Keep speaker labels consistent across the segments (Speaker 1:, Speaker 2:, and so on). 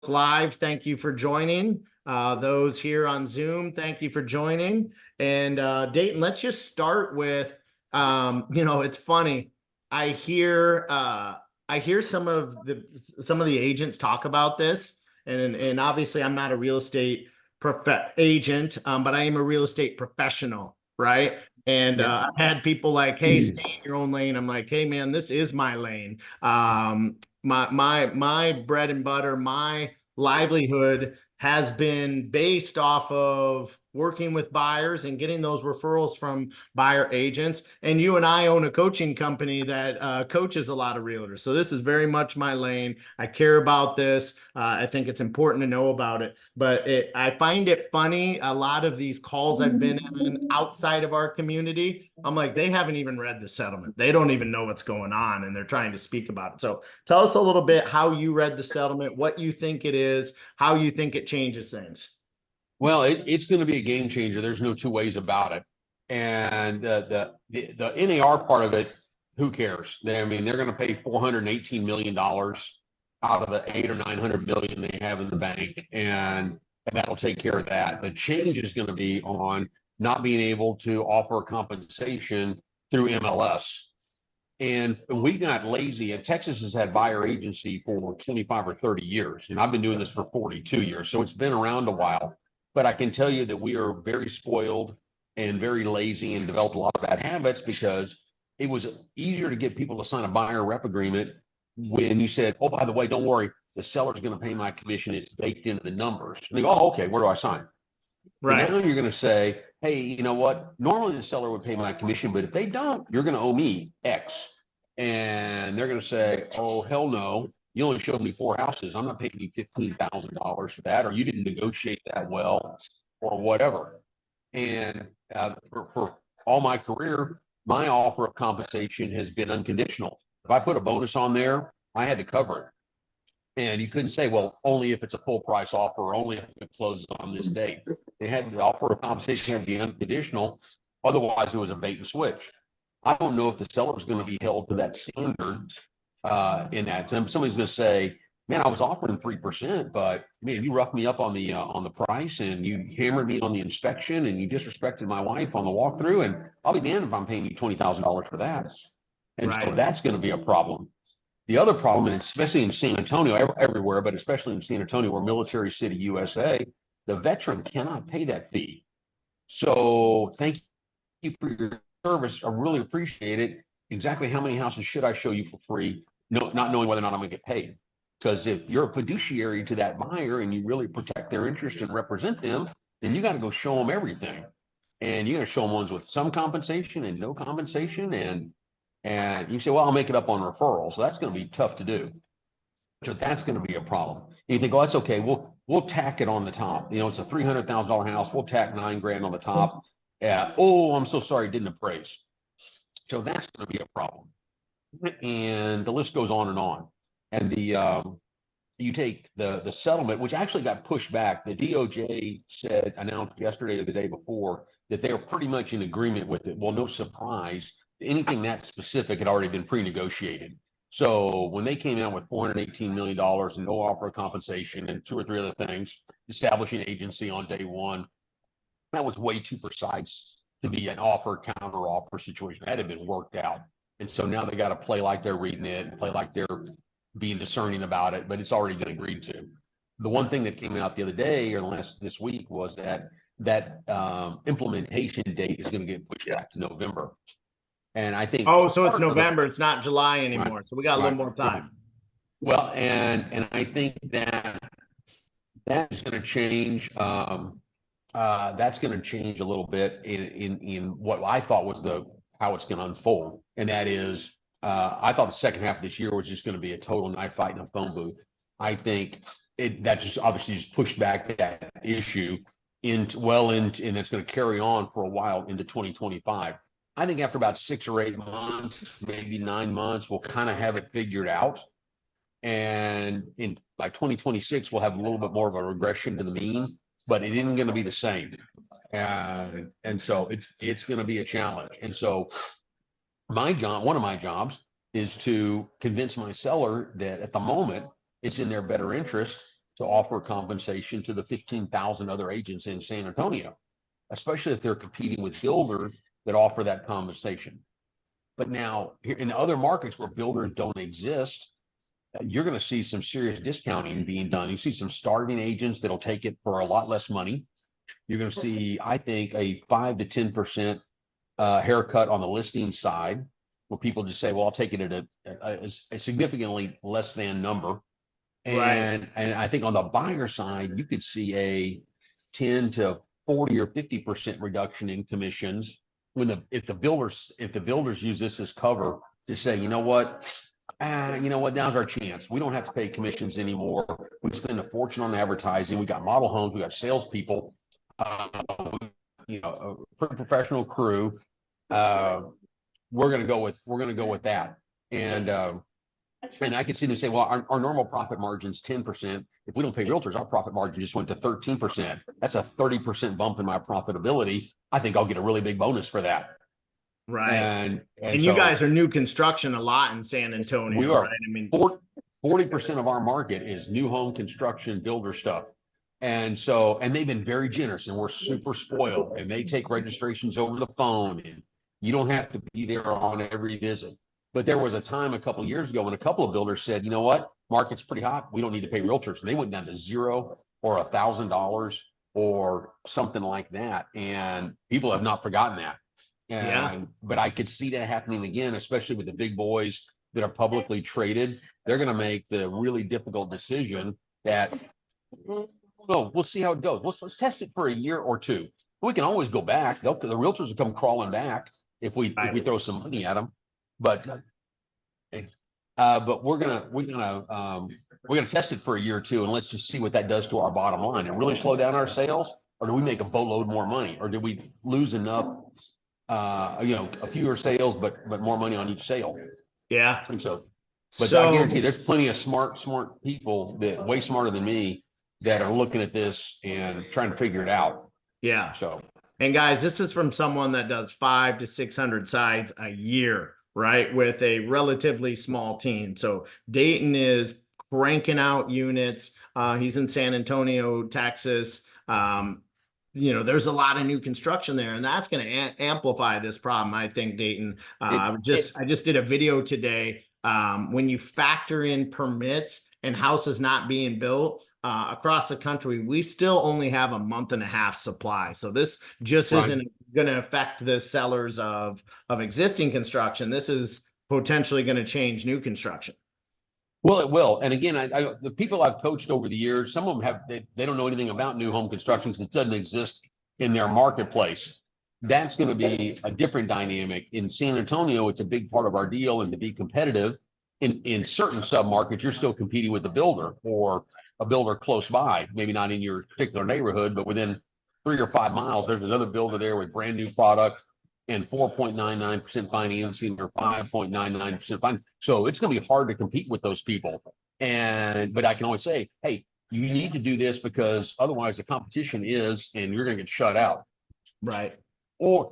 Speaker 1: Live, thank you for joining. Those here on Zoom, thank you for joining. And Dayton, let's just start with, it's funny. I hear some of the agents talk about this, and obviously I'm not a real estate agent, but I am a real estate professional, right? And I've had people like, "Hey, stay in your own lane." I'm like, "Hey, man, this is my lane. My bread and butter, my livelihood has been based off of working with buyers and getting those referrals from buyer agents. And you and I own a coaching company that coaches a lot of realtors. So this is very much my lane. I care about this. I think it's important to know about it. But I find it funny. A lot of these calls I've been in outside of our community, I'm like, they haven't even read the settlement. They don't even know what's going on, and they're trying to speak about it. So tell us a little bit how you read the settlement, what you think it is, how you think it changes things.
Speaker 2: Well, it's going to be a game changer. There's no two ways about it. And the NAR part of it, who cares? They're going to pay $418 million out of the 800 or 900 million they have in the bank, and that'll take care of that. The change is going to be on not being able to offer compensation through MLS. And we got lazy, and Texas has had buyer agency for 25 or 30 years, and I've been doing this for 42 years, so it's been around a while. But I can tell you that we are very spoiled and very lazy and developed a lot of bad habits, because it was easier to get people to sign a buyer rep agreement when you said, "Oh, by the way, don't worry, the seller's going to pay my commission. It's baked into the numbers." And they go, "Oh, okay, where do I sign?"
Speaker 1: Right.
Speaker 2: But now you're going to say, "Hey, you know what? Normally the seller would pay my commission, but if they don't, you're going to owe me X." And they're going to say, "Oh, hell no. You only showed me 4 houses. I'm not paying you $15,000 for that, or you didn't negotiate that well, or whatever." And for all my career, my offer of compensation has been unconditional. If I put a bonus on there, I had to cover it. And you couldn't say, "Well, only if it's a full price offer, or only if it closes on this date." They had the offer of compensation had to be unconditional. Otherwise, it was a bait and switch. I don't know if the seller is going to be held to that standard in that. Somebody's going to say, "Man, I was offering 3%, but man, you roughed me up on the price, and you hammered me on the inspection, and you disrespected my wife on the walkthrough, and I'll be damned if I'm paying you $20,000 for that." And so that's going to be a problem. The other problem, and especially in San Antonio, everywhere, but especially in San Antonio, or Military City, USA, the veteran cannot pay that fee. So thank you for your service. I really appreciate it. Exactly how many houses should I show you for free? No, not knowing whether or not I'm going to get paid. Because if you're a fiduciary to that buyer and you really protect their interest and represent them, then you got to go show them everything. And you got to show them ones with some compensation and no compensation. And you say, "Well, I'll make it up on referral." So that's going to be tough to do. So that's going to be a problem. And you think, "Oh, that's okay. We'll tack it on the top. It's a $300,000 house. We'll tack $9,000 on the top. Oh, I'm so sorry, it didn't appraise." So that's going to be a problem. And the list goes on and on. And you take the settlement, which actually got pushed back. The DOJ announced yesterday or the day before that they are pretty much in agreement with it. Well, no surprise. Anything that specific had already been pre-negotiated. So when they came out with $418 million and no offer of compensation and 2 or 3 other things, establishing agency on day one, that was way too precise to be an offer counter offer situation. That had been worked out. And so now they got to play like they're reading it and play like they're being discerning about it, but it's already been agreed to. The one thing that came out the other day or this week was that implementation date is going to get pushed back to November. And I think,
Speaker 1: oh, so it's November, it's not July anymore. Right. So we got a little more time.
Speaker 2: Right. Well, and I think that is going to change. That's going to change a little bit in what I thought was how it's going to unfold. And that is, I thought the second half of this year was just going to be a total knife fight in a phone booth. I think that just obviously just pushed back that issue and it's going to carry on for a while into 2025. I think after about 6 or 8 months, maybe 9 months, we'll kind of have it figured out. And in like 2026, we'll have a little bit more of a regression to the mean, but it isn't going to be the same. And so it's going to be a challenge. And so one of my jobs is to convince my seller that at the moment it's in their better interest to offer compensation to the 15,000 other agents in San Antonio, especially if they're competing with builders that offer that compensation. But now here in other markets where builders don't exist, you're going to see some serious discounting being done. You see some starving agents that'll take it for a lot less money. You're going to see, I think, a 5 to 10% haircut on the listing side, where people just say, well, I'll take it at a significantly less than number.
Speaker 1: Right.
Speaker 2: And I think on the buyer side, you could see a 10 to 40 or 50% reduction in commissions when if the builders use this as cover to say, you know what, now's our chance. We don't have to pay commissions anymore. We spend a fortune on advertising. We got model homes. We got salespeople. Uh, a pretty professional crew. We're gonna go with that. And I can see them say, well, our normal profit margin is 10%. If we don't pay realtors, our profit margin just went to 13%. That's a 30% bump in my profitability. I think I'll get a really big bonus for that.
Speaker 1: Right.
Speaker 2: And
Speaker 1: you
Speaker 2: so
Speaker 1: guys are new construction a lot in San
Speaker 2: we
Speaker 1: Antonio,
Speaker 2: are.
Speaker 1: right? I mean,
Speaker 2: 40% of our market is new home construction builder stuff. And they've been very generous, and we're super spoiled, and they take registrations over the phone, and you don't have to be there on every visit. But there was a time a couple of years ago when a couple of builders said, you know what, market's pretty hot. We don't need to pay realtors. And they went down to $0 or $1,000 or something like that. And people have not forgotten that.
Speaker 1: yeah.
Speaker 2: But I could see that happening again, especially with the big boys that are publicly traded. They're going to make the really difficult decision that, well, we'll see how it goes. Let's test it for a year or two. We can always go back. The realtors will come crawling back if we throw some money at them. But we're gonna test it for a year or two, and let's just see what that does to our bottom line. And really slow down our sales, or do we make a boatload more money, or do we lose enough? A fewer sales, but more money on each sale.
Speaker 1: Yeah.
Speaker 2: I think so. But I guarantee there's plenty of smart people that way smarter than me that are looking at this and trying to figure it out.
Speaker 1: Yeah.
Speaker 2: So,
Speaker 1: and guys, this is from someone that does 500 to 600 sides a year, right? With a relatively small team. So Dayton is cranking out units. He's in San Antonio, Texas. There's a lot of new construction there, and that's going to amplify this problem, I think, Dayton. I just did a video today. When you factor in permits and houses not being built across the country, we still only have a month and a half supply. So this just isn't going to affect the sellers of existing construction. This is potentially going to change new construction.
Speaker 2: Well, it will. And again, the people I've coached over the years, some of them they don't know anything about new home construction because it doesn't exist in their marketplace. That's going to be a different dynamic. In San Antonio, it's a big part of our deal, and to be competitive in certain submarkets, you're still competing with the builder or a builder close by, maybe not in your particular neighborhood, but within 3 or 5 miles, there's another builder there with brand new product and 4.99% financing or 5.99% financing. So it's going to be hard to compete with those people. But I can always say, hey, you need to do this because otherwise the competition is, and you're going to get shut out.
Speaker 1: Right.
Speaker 2: Or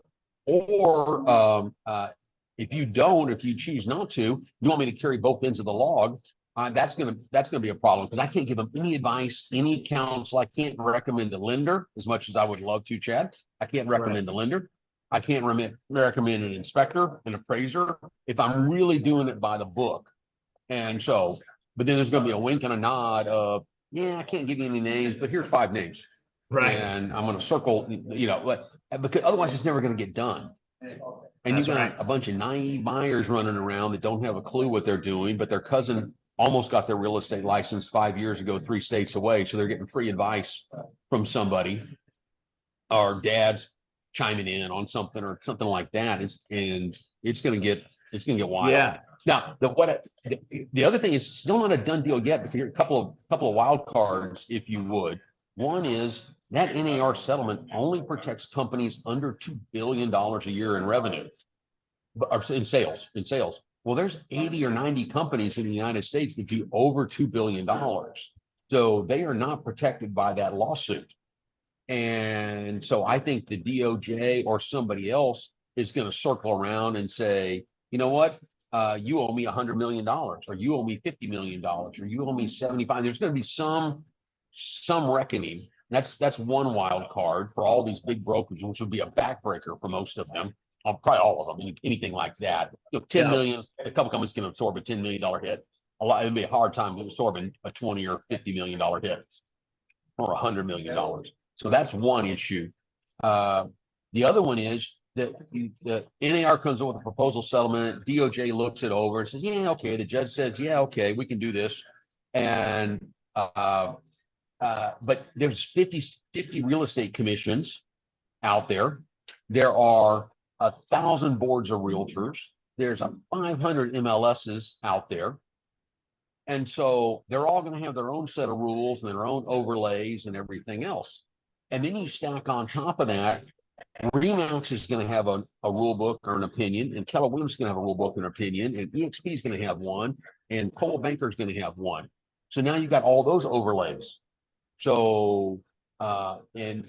Speaker 2: if you choose not to, you want me to carry both ends of the log. That's gonna be a problem because I can't give them any advice, any counsel. I can't recommend a lender as much as I would love to, Chad. I can't recommend a lender. I can't recommend an inspector, an appraiser, if I'm really doing it by the book. And so, but then there's going to be a wink and a nod of, yeah, I can't give you any names, but here's 5 names.
Speaker 1: Right.
Speaker 2: And I'm going to circle, because otherwise it's never going to get done. And you've got a bunch of naive buyers running around that don't have a clue what they're doing, but their cousin almost got their real estate license 5 years ago, 3 states away. So they're getting free advice from somebody, or dad's chiming in on something or something like that. It's going to get wild.
Speaker 1: Yeah.
Speaker 2: Now, the other thing is still not a done deal yet, but here are a couple of wild cards, if you would. One is that NAR settlement only protects companies under $2 billion a year in revenue, or in sales. Well, there's 80 or 90 companies in the United States that do over $2 billion. So they are not protected by that lawsuit. And so I think the DOJ or somebody else is going to circle around and say, you know what? You owe me $100 million, or you owe me $50 million, or you owe me 75. There's going to be some some reckoning. That's one wild card for all these big brokers, which would be a backbreaker for most of them. Probably all of them, anything like that. 10 million, a couple companies can absorb a $10 million hit. It'd be a hard time absorbing a 20 or $50 million hit or $100 million. So that's one issue. The other one is that the NAR comes up with a proposal settlement. DOJ looks it over and says, yeah, okay. The judge says, yeah, okay, we can do this. And but there's 50 real estate commissions out there. There are 1,000 boards of realtors. There's 500 MLSs out there. And so they're all going to have their own set of rules and their own overlays and everything else. And then you stack on top of that, Remax is going to have a rule book or an opinion, and Keller Williams is going to have a rule book and opinion, and EXP is going to have one, and Coldwell Banker is going to have one. So now you've got all those overlays. So in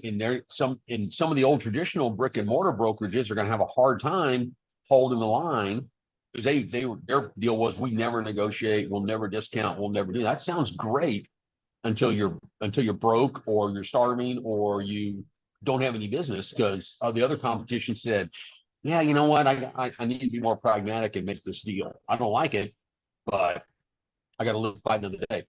Speaker 2: some of the old traditional brick and mortar brokerages are going to have a hard time holding the line, because their deal was, we never negotiate, we'll never discount, we'll never do that. Sounds great until you're broke, or you're starving, or you don't have any business, because the other competition said, yeah, you know what, I need to be more pragmatic and make this deal. I don't like it, but I got to live by another day.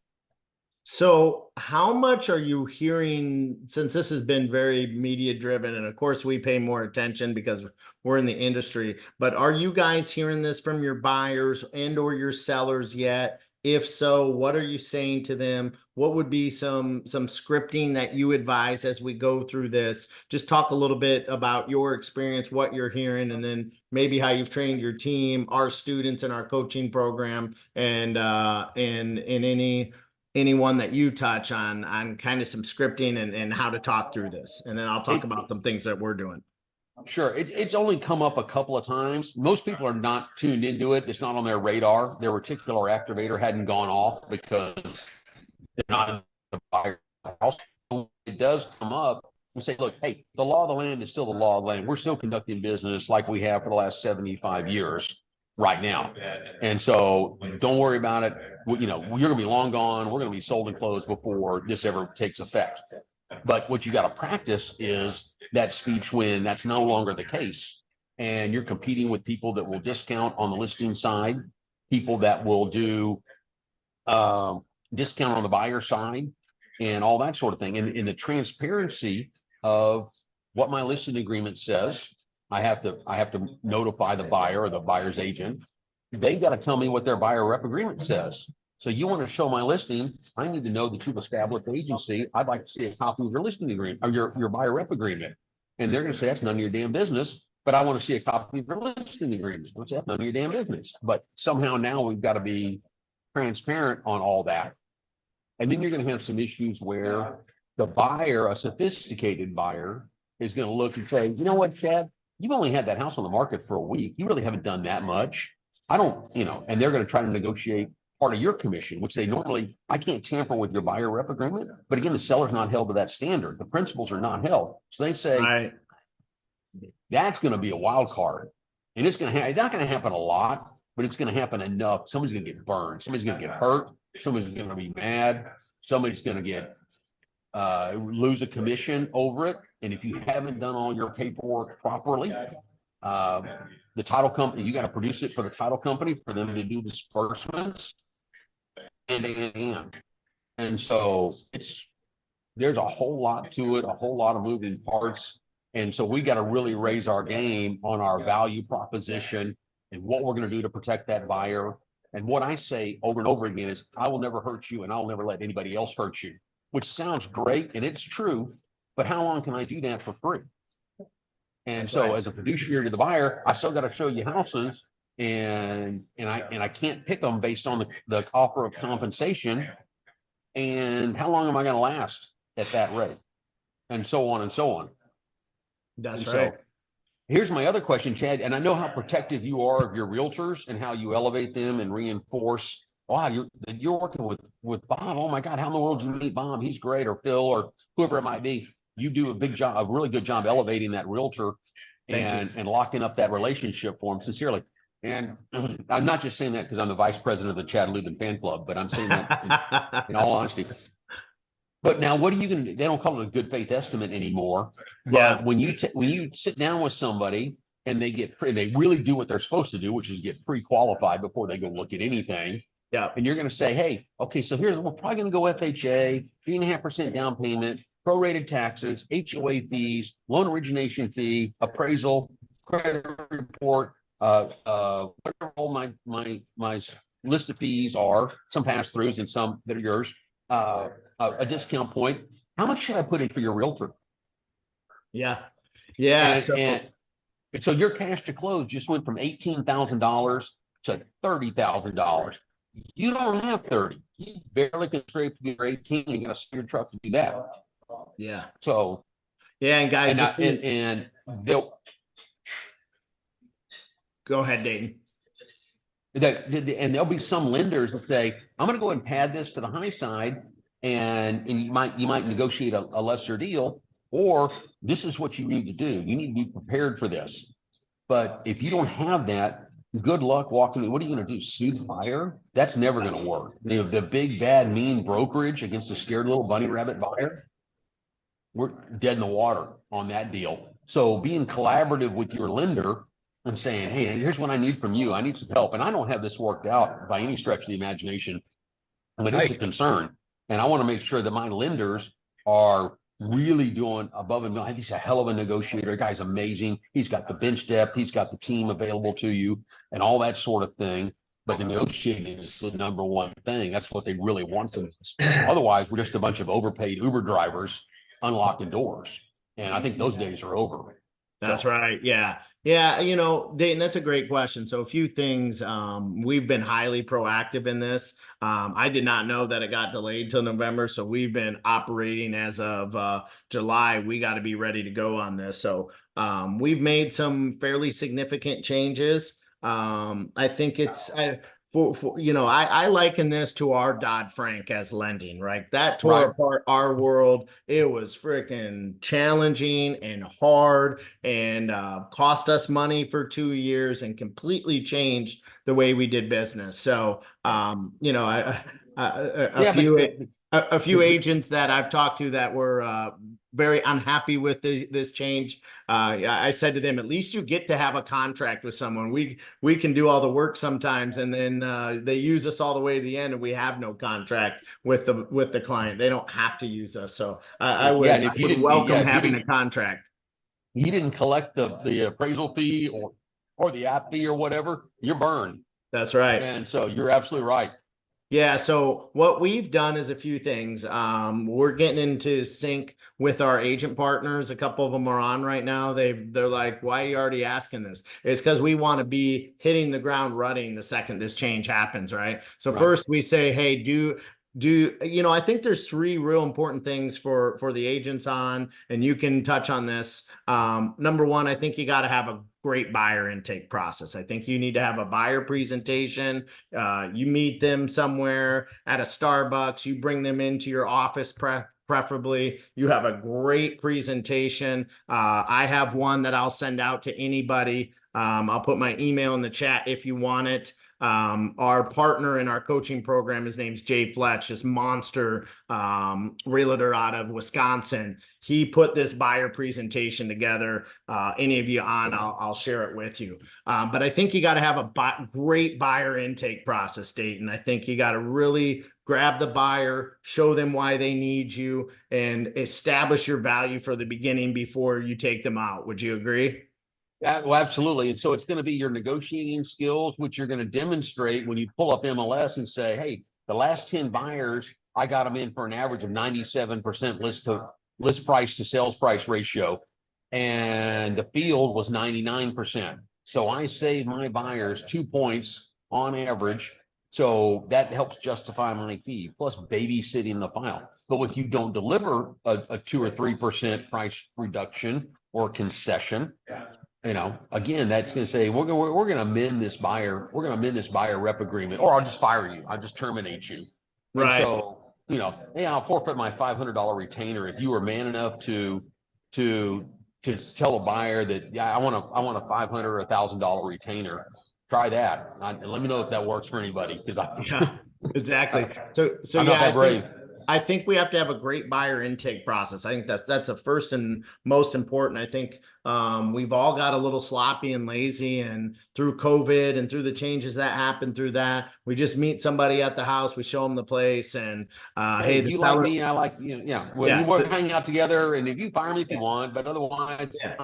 Speaker 1: So how much are you hearing, since this has been very media driven, and of course we pay more attention because we're in the industry, but are you guys hearing this from your buyers and or your sellers yet? If so, what are you saying to them? What would be some scripting that you advise as we go through this? Just talk a little bit about your experience, what you're hearing, and then maybe how you've trained your team, our students in our coaching program, and anyone that you touch on kind of some scripting and how to talk through this. And then I'll talk about some things that we're doing.
Speaker 2: Sure. It's only come up a couple of times. Most people are not tuned into it. It's not on their radar. Their reticular activator hadn't gone off because they're not in the buyer house. It does come up. We say, look, hey, the law of the land is still the law of the land. We're still conducting business like we have for the last 75 years right now. And so don't worry about it. You're going to be long gone. We're going to be sold and closed before this ever takes effect. But what you got to practice is that speech when that's no longer the case. And you're competing with people that will discount on the listing side, people that will do discount on the buyer side, and all that sort of thing. And in the transparency of what my listing agreement says, I have to notify the buyer or the buyer's agent. They got to tell me what their buyer rep agreement says. So you want to show my listing, I need to know that you've established the agency. I'd like to see a copy of your listing agreement or your buyer rep agreement. And they're going to say, that's none of your damn business, but I want to see a copy of your listing agreement. I'll say, that's none of your damn business. But somehow now we've got to be transparent on all that. And then you're going to have some issues where the buyer, a sophisticated buyer, is going to look and say, you know what, Chad, you've only had that house on the market for a week. You really haven't done that much. And they're going to try to negotiate part of your commission, which they normally, I can't tamper with your buyer rep agreement. But again, the seller's not held to that standard. The principles are not held. So they say, that's going to be a wild card. And it's not going to happen a lot, but it's going to happen enough. Somebody's going to get burned. Somebody's going to get hurt. Somebody's going to be mad. Somebody's going to get lose a commission over it. And if you haven't done all your paperwork properly, the title company, you got to produce it for the title company for them to do disbursements. And so there's a whole lot to it, a whole lot of moving parts. And so we got to really raise our game on our value proposition and what we're going to do to protect that buyer. And what I say over and over again is, I will never hurt you and I'll never let anybody else hurt you, which sounds great. And it's true, but how long can I do that for free? And
Speaker 1: That's
Speaker 2: so
Speaker 1: right.
Speaker 2: as a fiduciary to the buyer, I still got to show you houses, and I can't pick them based on the offer of compensation. And how long am I going to last at that rate? And so on and so on.
Speaker 1: That's
Speaker 2: and
Speaker 1: right.
Speaker 2: So here's my other question, Chad, and I know how protective you are of your realtors and how you elevate them and reinforce. Wow, you're working with Bob. Oh my God, how in the world did you meet Bob? He's great, or Phil, or whoever it might be. You do a really good job elevating that realtor and locking up that relationship for them sincerely. And I'm not just saying that because I'm the vice president of the Chad Lubin fan club, but I'm saying that in all honesty. But now, what are you going to do? They don't call it a good faith estimate anymore.
Speaker 1: Yeah.
Speaker 2: But when you sit down with somebody and they really do what they're supposed to do, which is get pre-qualified before they go look at anything.
Speaker 1: Yeah.
Speaker 2: And you're going to say, hey, okay, so we're probably going to go FHA, 3.5% down payment, prorated taxes, HOA fees, loan origination fee, appraisal, credit report, whatever all my list of fees are, some pass throughs and some that are yours, a discount point. How much should I put in for your realtor?
Speaker 1: Yeah. Yeah.
Speaker 2: And
Speaker 1: So
Speaker 2: and so your cash to close just went from $18,000 to $30,000. You don't have 30. You barely can scrape to your 18. You got to steer your truck to do that.
Speaker 1: yeah.
Speaker 2: So
Speaker 1: Yeah. And guys,
Speaker 2: and
Speaker 1: just
Speaker 2: and,
Speaker 1: to
Speaker 2: and they'll
Speaker 1: go ahead, Dayton.
Speaker 2: and there'll be some lenders that say, I'm going to go ahead and pad this to the high side, and you might negotiate a lesser deal, or this is what you need to do. You need to be prepared for this. But if you don't have that, good luck walking. What are you going to do? Sue the buyer? That's never going to work. The big bad mean brokerage against a scared little bunny rabbit buyer, we're dead in the water on that deal. So being collaborative with your lender and saying, hey, here's what I need from you. I need some help. And I don't have this worked out by any stretch of the imagination, but it's a
Speaker 1: Right.
Speaker 2: concern. And I want to make sure that my lenders are really doing above and beyond. He's a hell of a negotiator. The guy's amazing. He's got the bench depth. He's got the team available to you and all that sort of thing. But the negotiating is the number one thing. That's what they really want from us. Otherwise, we're just a bunch of overpaid Uber drivers unlocking doors. And I think those days are over.
Speaker 1: That's
Speaker 2: So,
Speaker 1: right. Yeah. Yeah. You know, Dayton, that's a great question. So a few things. We've been highly proactive in this. I did not know that it got delayed till November. So we've been operating as of July. We got to be ready to go on this. So we've made some fairly significant changes. I think I liken this to our Dodd-Frank as lending, right? That tore
Speaker 2: right.
Speaker 1: apart our world. It was freaking challenging and hard and cost us money for 2 years and completely changed the way we did business. So, a
Speaker 2: Yeah,
Speaker 1: few a few
Speaker 2: but
Speaker 1: agents that I've talked to that were very unhappy with this change. I said to them, at least you get to have a contract with someone. We can do all the work sometimes, and then they use us all the way to the end, and we have no contract with the client. They don't have to use us. So I
Speaker 2: yeah,
Speaker 1: would
Speaker 2: and
Speaker 1: I would welcome
Speaker 2: if
Speaker 1: having a contract.
Speaker 2: you didn't collect the appraisal fee or the app fee or whatever, you're burned.
Speaker 1: That's right.
Speaker 2: And so you're absolutely right.
Speaker 1: Yeah, so what we've done is a few things. We're getting into sync with our agent partners. A couple of them are on right now. They're like, "Why are you already asking this?" It's because we want to be hitting the ground running the second this change happens, right? So
Speaker 2: Right.
Speaker 1: first we say, "Hey, I think there's three real important things for the agents on, and you can touch on this. Number one, I think you got to have a great buyer intake process. I think you need to have a buyer presentation. You meet them somewhere at a Starbucks, you bring them into your office preferably. You have a great presentation. I have one that I'll send out to anybody. I'll put my email in the chat if you want it. Our partner in our coaching program, his name's Jay Fletch, this monster realtor out of Wisconsin. He put this buyer presentation together. Any of you on, I'll share it with you. But I think you got to have a great buyer intake process, Dayton. I think you got to really grab the buyer, show them why they need you, and establish your value for the beginning before you take them out. Would you agree?
Speaker 2: Well, absolutely. And so it's going to be your negotiating skills, which you're going to demonstrate when you pull up MLS and say, hey, the last 10 buyers, I got them in for an average of 97% list price to sales price ratio. And the field was 99%. So I saved my buyers 2 points on average. So that helps justify my fee, plus babysitting the file. But if you don't deliver a 2 or 3% price reduction or concession, again, that's going to say we're going to amend this buyer. We're going to amend this buyer rep agreement, or I'll just fire you. I'll just terminate you. And
Speaker 1: Right.
Speaker 2: so, hey, I'll forfeit my $500 retainer if you were man enough to tell a buyer that, yeah, I want a $500 or $1,000 retainer. Try that. And let me know if that works for anybody, because
Speaker 1: Yeah, exactly. So
Speaker 2: I'm not
Speaker 1: yeah,
Speaker 2: that brave.
Speaker 1: I think we have to have a great buyer intake process. I think that's the first and most important. I think we've all got a little sloppy and lazy, and through COVID and through the changes that happened through that, we just meet somebody at the house, we show them the place, and
Speaker 2: Hey,
Speaker 1: hey, the
Speaker 2: you like
Speaker 1: seller,
Speaker 2: me, I like you. Yeah, well, we
Speaker 1: yeah,
Speaker 2: work, hang out together, and if you fire me if you
Speaker 1: yeah,
Speaker 2: want, but otherwise,
Speaker 1: yeah,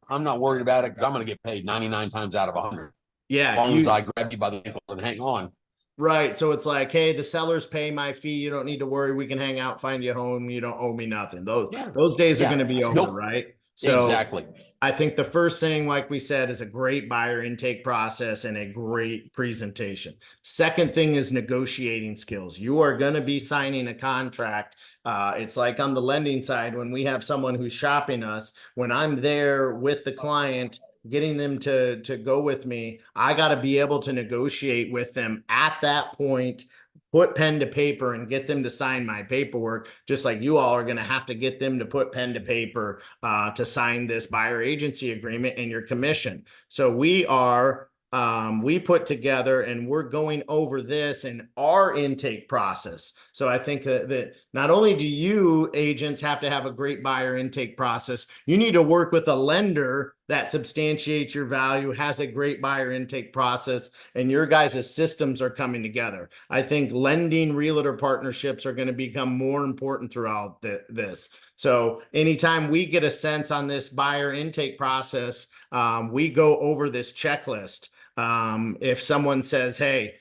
Speaker 2: I'm not worried about it because I'm going to get paid 99 times out of 100 as
Speaker 1: yeah,
Speaker 2: long as I grab you by the ankle and hang on.
Speaker 1: right. So it's like, hey, the sellers pay my fee. You don't need to worry. We can hang out, find you a home. You don't owe me nothing. Those
Speaker 2: Yeah,
Speaker 1: those days are going
Speaker 2: yeah,
Speaker 1: to be over,
Speaker 2: nope,
Speaker 1: right? So
Speaker 2: exactly.
Speaker 1: I think the first thing, like we said, is a great buyer intake process and a great presentation. Second thing is negotiating skills. You are going to be signing a contract. It's like on the lending side, when we have someone who's shopping us, when I'm there with the client, getting them to go with me, I got to be able to negotiate with them at that point, put pen to paper and get them to sign my paperwork, just like you all are going to have to get them to put pen to paper to sign this buyer agency agreement and your commission. So we put together and we're going over this in our intake process. So I think that not only do you agents have to have a great buyer intake process, you need to work with a lender that substantiates your value, has a great buyer intake process, and your guys' systems are coming together. I think lending realtor partnerships are going to become more important throughout this. So anytime we get a sense on this buyer intake process, we go over this checklist. If someone says, hey,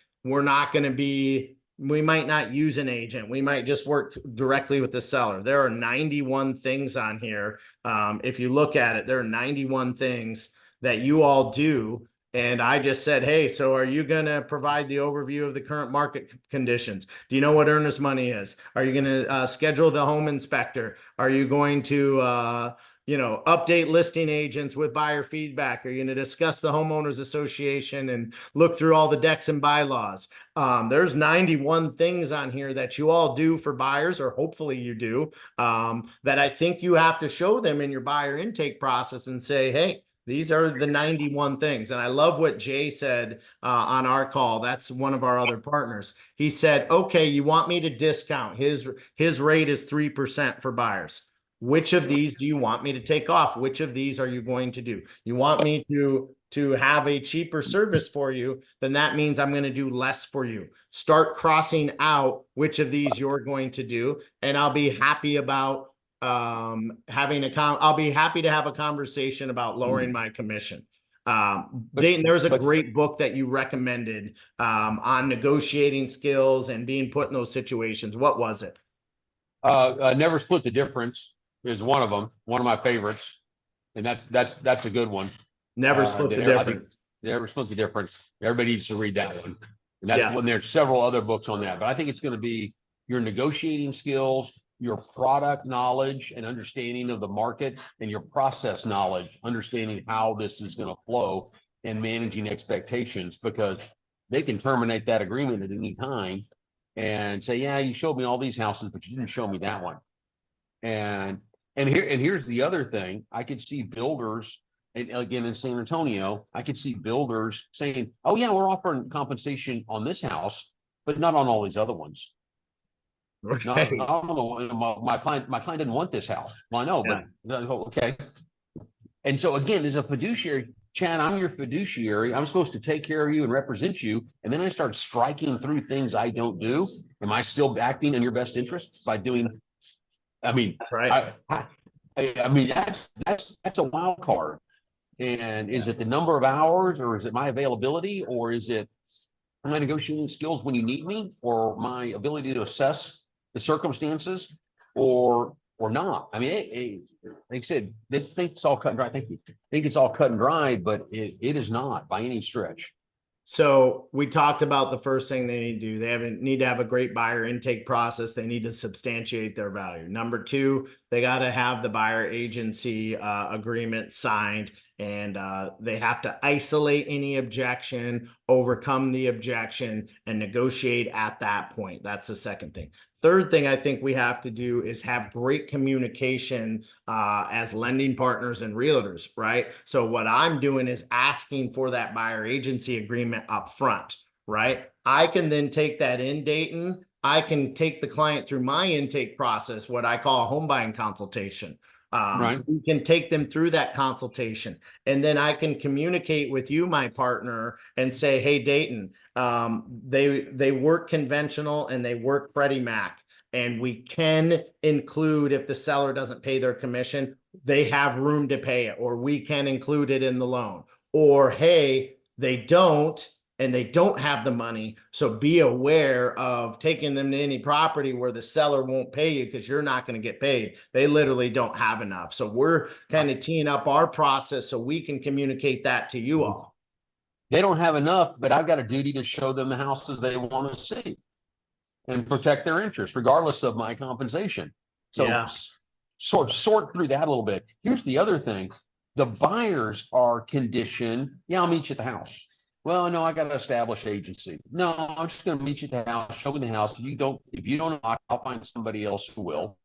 Speaker 1: we might not use an agent. We might just work directly with the seller. There are 91 things on here. If you look at it, there are 91 things that you all do. And I just said, hey, so are you going to provide the overview of the current market conditions? Do you know what earnest money is? Are you going to schedule the home inspector? Are you going to, update listing agents with buyer feedback? Are you going to discuss the homeowners association and look through all the decks and bylaws? There's 91 things on here that you all do for buyers, or hopefully you do, that I think you have to show them in your buyer intake process and say, hey, these are the 91 things. And I love what Jay said on our call. That's one of our other partners. He said, okay, you want me to discount. His rate is 3% for buyers. Which of these do you want me to take off? Which of these are you going to do? You want me to have a cheaper service for you, then that means I'm going to do less for you. Start crossing out which of these you're going to do, and I'll be happy about I'll be happy to have a conversation about lowering my commission. Dayton, there's a
Speaker 2: But
Speaker 1: great book that you recommended on negotiating skills and being put in those situations. What was it?
Speaker 2: Never Split the Difference is one of them, one of my favorites, and that's a good one.
Speaker 1: Never Split the
Speaker 2: I think
Speaker 1: Difference.
Speaker 2: Never Split the Difference. Everybody needs to read that one, and that's
Speaker 1: Yeah.
Speaker 2: when there's several other books on that. But I think it's going to be your negotiating skills, your product knowledge and understanding of the market, and your process knowledge, understanding how this is going to flow and managing expectations, because they can terminate that agreement at any time and say, yeah, you showed me all these houses, but you didn't show me that one. And here's the other thing. I could see builders, and again in San Antonio, I could see builders saying, oh yeah, we're offering compensation on this house, but not on all these other ones.
Speaker 1: Right.
Speaker 2: No, my client didn't want this house. Well, I know,
Speaker 1: Yeah.
Speaker 2: but okay. And so again, as a fiduciary, Chad, I'm your fiduciary. I'm supposed to take care of you and represent you. And then I start striking through things I don't do. Am I still acting in your best interest by doing? I mean,
Speaker 1: That's right.
Speaker 2: I mean that's a wild card. And is
Speaker 1: Yeah.
Speaker 2: it the number of hours, or is it my availability, or is it my negotiating skills when you need me, or my ability to assess the circumstances, or not? I mean, like I said, they think it's all cut and dry. I think it's all cut and dry, but it is not by any stretch.
Speaker 1: So we talked about the first thing they need to do. Need to have a great buyer intake process. They need to substantiate their value. Number two, they got to have the buyer agency agreement signed, and they have to isolate any objection, overcome the objection, and negotiate at that point. That's the second thing. Third thing I think we have to do is have great communication as lending partners and realtors, right? So what I'm doing is asking for that buyer agency agreement up front, right? I can then take that in Dayton I can take the client through my intake process, what I call a home buying consultation.
Speaker 2: Right.
Speaker 1: We can take them through that consultation, and then I can communicate with you, my partner, and say, "Hey, Dayton, they work conventional and they work Freddie Mac, and we can include if the seller doesn't pay their commission, they have room to pay it, or we can include it in the loan, or hey, they don't." And they don't have the money. So be aware of taking them to any property where the seller won't pay you because you're not going to get paid. They literally don't have enough. So we're kind of teeing up our process so we can communicate that to you all.
Speaker 2: They don't have enough, but I've got a duty to show them the houses they want to see and protect their interest, regardless of my compensation. So
Speaker 1: Yeah.
Speaker 2: sort through that a little bit. Here's the other thing. The buyers are conditioned. Yeah, I'll meet you at the house. Well, no, I got to establish agency. No, I'm just going to meet you at the house, show me the house. If you don't, I'll find somebody else who will.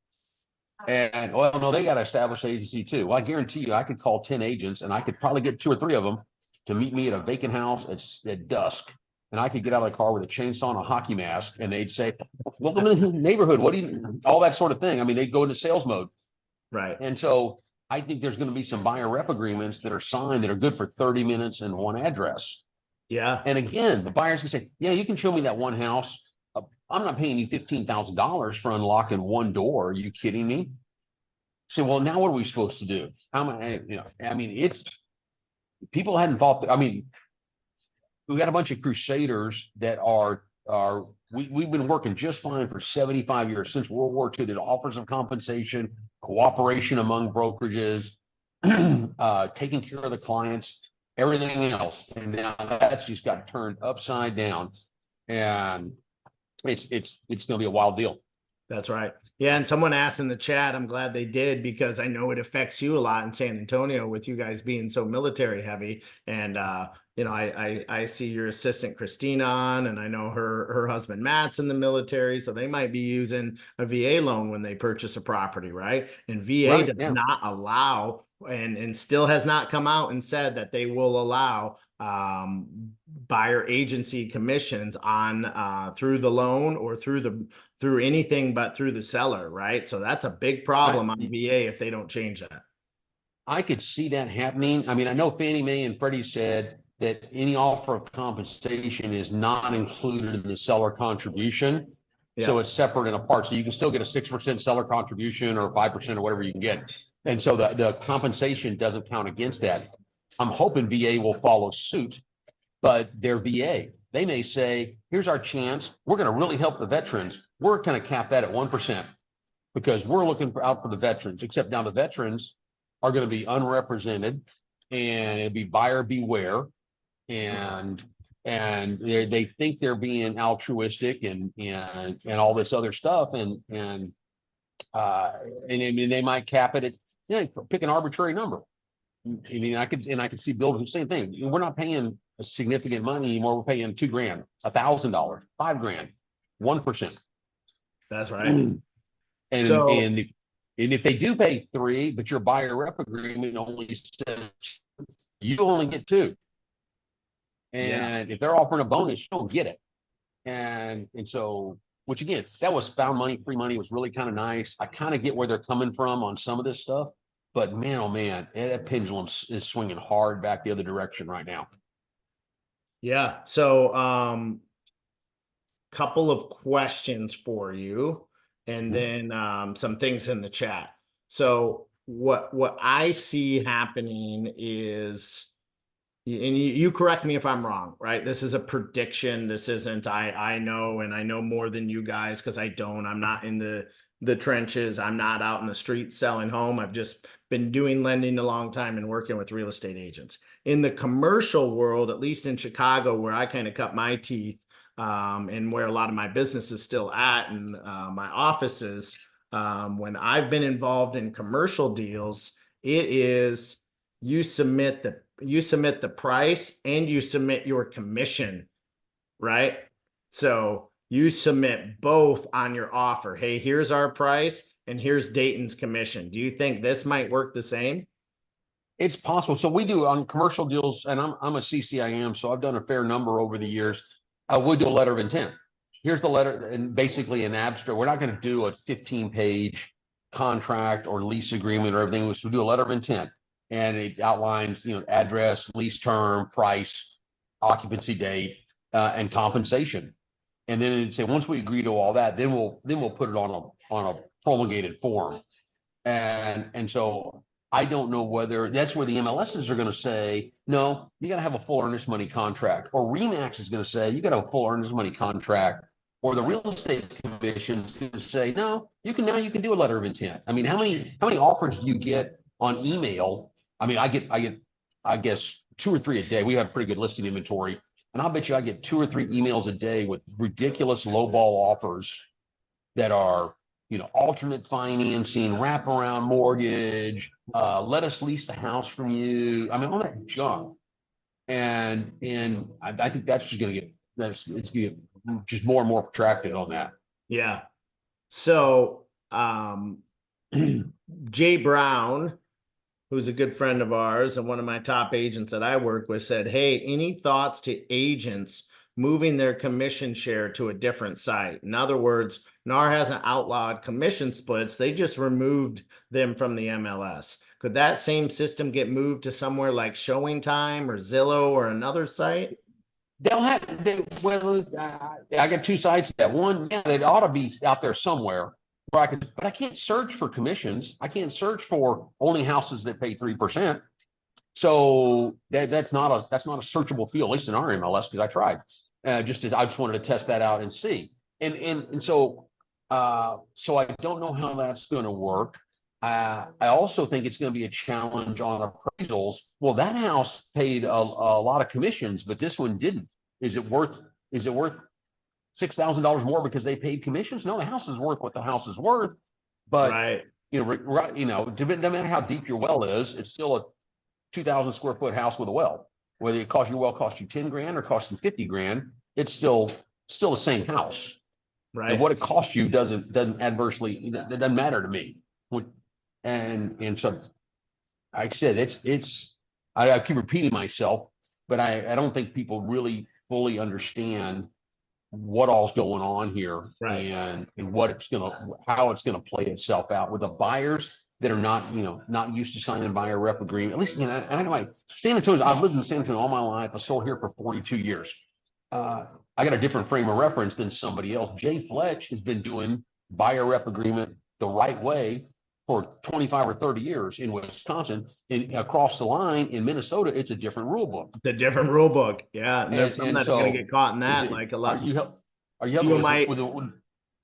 Speaker 2: And well, no, they got to establish agency too. Well, I guarantee you, I could call 10 agents and I could probably get 2 or 3 of them to meet me at a vacant house at dusk. And I could get out of the car with a chainsaw and a hockey mask, and they'd say, "Welcome to the neighborhood. What do you?" All that sort of thing. I mean, they'd go into sales mode.
Speaker 1: Right.
Speaker 2: And so I think there's going to be some buyer rep agreements that are signed that are good for 30 minutes and one address.
Speaker 1: Yeah.
Speaker 2: And again, the buyers can say, "Yeah, you can show me that one house. I'm not paying you $15,000 for unlocking one door. Are you kidding me?" So, well, now what are we supposed to do? How many, I mean, it's people hadn't thought, I mean, we got a bunch of crusaders that we've been working just fine for 75 years since World War II, that offers of compensation, cooperation among brokerages, taking care of the clients, everything else. And now that's just got turned upside down. And it's going to be a wild deal.
Speaker 1: That's right. Yeah. And someone asked in the chat, I'm glad they did, because I know it affects you a lot in San Antonio with you guys being so military heavy. And, I see your assistant Christina on, and I know her husband Matt's in the military. So they might be using a VA loan when they purchase a property, right? And VA does not allow, and still has not come out and said that they will allow buyer agency commissions on through the loan or through anything but through the seller, right? So that's a big problem on VA if they don't change that.
Speaker 2: I could see that happening. I mean, I know Fannie Mae and Freddie said that any offer of compensation is not included in the seller contribution. Yeah. So it's separate and apart. So you can still get a 6% seller contribution or 5% or whatever you can get. And so the compensation doesn't count against that. I'm hoping VA will follow suit, but their VA, they may say, "Here's our chance. We're going to really help the veterans. We're going to cap that at 1% because we're looking out for the veterans," except now the veterans are going to be unrepresented and it'll be buyer beware. And they think they're being altruistic and all this other stuff. And they might cap it at, pick an arbitrary number. I mean, I could see building the same thing. We're not paying a significant money anymore. We're paying $2,000, $1,000, $5,000, 1%.
Speaker 1: That's right.
Speaker 2: And if they do pay 3, but your buyer rep agreement only says you only get 2. And if they're offering a bonus, you don't get it. And so, which again, that was found money, free money, was really kind of nice. I kind of get where they're coming from on some of this stuff. But man, oh man, that pendulum is swinging hard back the other direction right now.
Speaker 1: Yeah. So, couple of questions for you, and then some things in the chat. So what I see happening is, and you correct me if I'm wrong, right? This is a prediction. This isn't, I know, and I know more than you guys because I'm not in the trenches. I'm not out in the streets selling home. I've just been doing lending a long time and working with real estate agents. In the commercial world, at least in Chicago, where I kind of cut my teeth, and where a lot of my business is still at, and my offices, when I've been involved in commercial deals, it is you submit the price and you submit your commission, right? So you submit both on your offer. Hey, here's our price and here's Dayton's commission. Do you think this might work the same?
Speaker 2: It's possible. So we do on commercial deals, and I'm a CCIM, so I've done a fair number over the years. We do a letter of intent. here's the letter, and basically an abstract. We're not going to do a 15-page contract or lease agreement or everything. We'll do a letter of intent, and it outlines, address, lease term, price, occupancy date, and compensation. And then it'd say, once we agree to all that, then we'll put it on a promulgated form. And so I don't know whether that's where the MLSs are going to say, no, you got to have a full earnest money contract, or Remax is going to say, you got to have a full earnest money contract, or the real estate commission is going to say, no, you can do a letter of intent. I mean, how many offers do you get on email? I mean, I guess 2 or 3 a day. We have pretty good listing inventory, and I'll bet you I get 2 or 3 emails a day with ridiculous lowball offers that are, alternate financing, wraparound mortgage, let us lease the house from you. I mean, all that junk. And I think that's just going to it's going to get just more and more protracted on that.
Speaker 1: Yeah. So, Jay Brown, who's a good friend of ours and one of my top agents that I work with, said, hey, any thoughts to agents moving their commission share to a different site? In other words, NAR hasn't outlawed commission splits. They just removed them from the MLS. Could that same system get moved to somewhere like Showing Time or Zillow or another site?
Speaker 2: I got 2 sites. That one, yeah, it ought to be out there somewhere where but I can't search for commissions. I can't search for only houses that pay 3%. So that's not a searchable field, at least in our MLS, because I tried. I just wanted to test that out and see. And so I don't know how that's going to work. I also think it's going to be a challenge on appraisals. Well, that house paid a lot of commissions, but this one didn't. Is it worth $6,000 more because they paid commissions? No, the house is worth what the house is worth. But
Speaker 1: right.
Speaker 2: No matter how deep your well is, it's still a 2,000 square foot house with a well. Whether your well cost you 10 grand or cost you 50 grand, it's still the same house.
Speaker 1: Right.
Speaker 2: And what it costs you doesn't adversely, it doesn't matter to me. And so I said, I keep repeating myself, but I don't think people really fully understand what all's going on here,
Speaker 1: right,
Speaker 2: and how it's gonna play itself out with the buyers that are not used to signing a buyer rep agreement. At least, and I know San Antonio, I've lived in San Antonio all my life. I sold here for 42 years. I got a different frame of reference than somebody else. Jay Fletch has been doing buyer rep agreement the right way for 25 or 30 years in Wisconsin. And across the line in Minnesota, it's a different rule book.
Speaker 1: It's a different rule book. Yeah. And there's some that are going to get caught in that. Like a lot.
Speaker 2: Are you with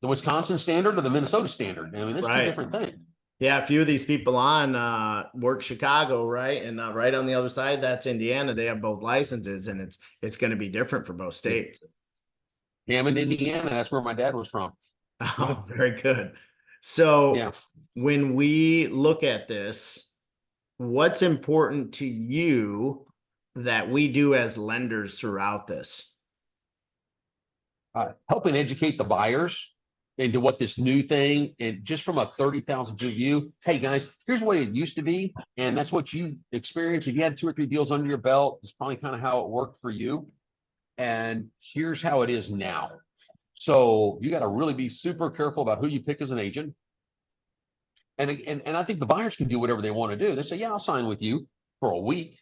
Speaker 2: the Wisconsin standard or the Minnesota standard? I mean, it's 2 different things.
Speaker 1: Yeah, a few of these people on work Chicago, right? And right on the other side, that's Indiana. They have both licenses, and it's going to be different for both states.
Speaker 2: Hammond, Indiana. That's where my dad was from.
Speaker 1: Oh, very good. So when we look at this, what's important to you that we do as lenders throughout this?
Speaker 2: Helping educate the buyers into what this new thing, and just from a 30,000 foot view. Hey guys, here's what it used to be, and that's what you experienced. If you had 2 or 3 deals under your belt, it's probably kind of how it worked for you. And here's how it is now. So you got to really be super careful about who you pick as an agent. And I think the buyers can do whatever they want to do. They say, yeah, I'll sign with you for a week.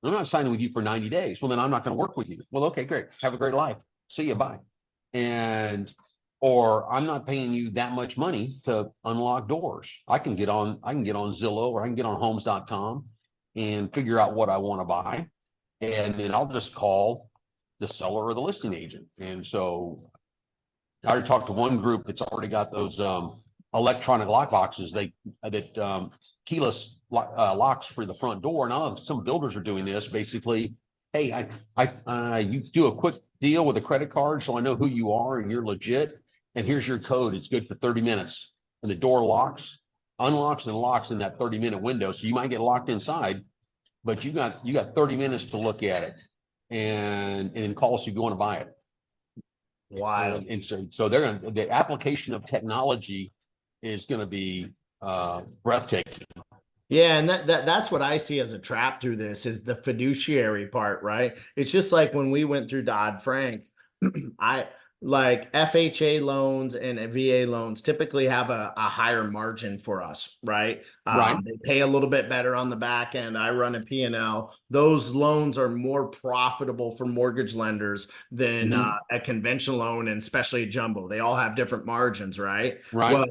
Speaker 2: I'm not signing with you for 90 days. Well, then I'm not going to work with you. Well, okay, great. Have a great life. See you. Bye. Or I'm not paying you that much money to unlock doors. I can get on Zillow, or I can get on homes.com and figure out what I want to buy. And then I'll just call the seller or the listing agent. And so I already talked to one group that's already got those electronic lock boxes. Keyless locks for the front door. Now some builders are doing this. Basically, hey, you do a quick deal with a credit card, so I know who you are and you're legit. And here's your code. It's good for 30 minutes. And the door unlocks and locks in that 30-minute window. So you might get locked inside, but you got 30 minutes to look at it and call us if you want to buy it.
Speaker 1: Wow.
Speaker 2: And so the application of technology is going to be breathtaking.
Speaker 1: Yeah, and that's what I see as a trap through this is the fiduciary part, right? It's just like when we went through Dodd-Frank, like FHA loans and VA loans typically have a higher margin for us, right?
Speaker 2: Right.
Speaker 1: They pay a little bit better on the back end. I run a P&L. Those loans are more profitable for mortgage lenders than
Speaker 2: Hmm.
Speaker 1: a conventional loan, and especially a jumbo. They all have different margins, right?
Speaker 2: Right.
Speaker 1: Well,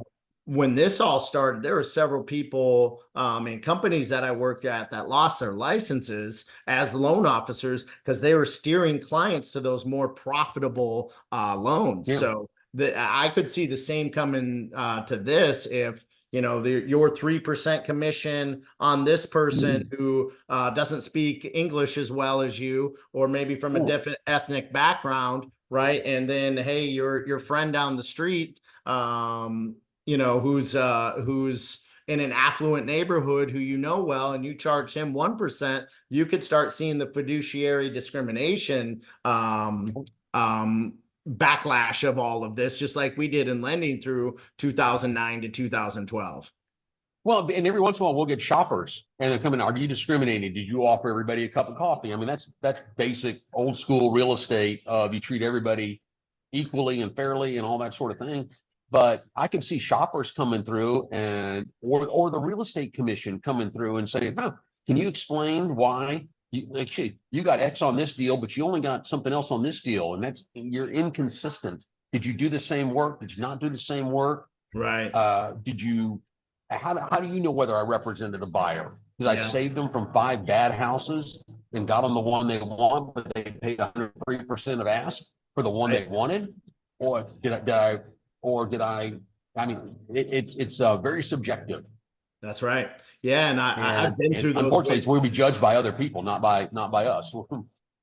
Speaker 1: when this all started, there were several people and companies that I worked at that lost their licenses as loan officers because they were steering clients to those more profitable loans.
Speaker 2: Yeah.
Speaker 1: So I could see the same coming to this if your 3% commission on this person
Speaker 2: Mhm.
Speaker 1: who doesn't speak English as well as you, or maybe from a
Speaker 2: Cool.
Speaker 1: different ethnic background, right? And then hey, your friend down the street, who's in an affluent neighborhood who you know well, and you charge him 1%, you could start seeing the fiduciary discrimination backlash of all of this, just like we did in lending through 2009 to 2012.
Speaker 2: Well, and every once in a while we'll get shoppers and they come in. Are you discriminating? Did you offer everybody a cup of coffee? I mean, that's basic old school real estate. You treat everybody equally and fairly and all that sort of thing. But I can see shoppers coming through and or the real estate commission coming through and saying, "Huh, can you explain why you got X on this deal, but you only got something else on this deal, and you're inconsistent. Did you do the same work? Did you not do the same work?
Speaker 1: Right.
Speaker 2: Did you how do you know whether I represented a buyer? Did I
Speaker 1: Yeah.
Speaker 2: save them from 5 bad houses and got them the one they want, but they paid 103% of ask for the one
Speaker 1: Right.
Speaker 2: they wanted? Or I mean, it's very subjective.
Speaker 1: That's right. Yeah. And I've been
Speaker 2: And
Speaker 1: through those.
Speaker 2: unfortunately, it's where we judge by other people, not by us.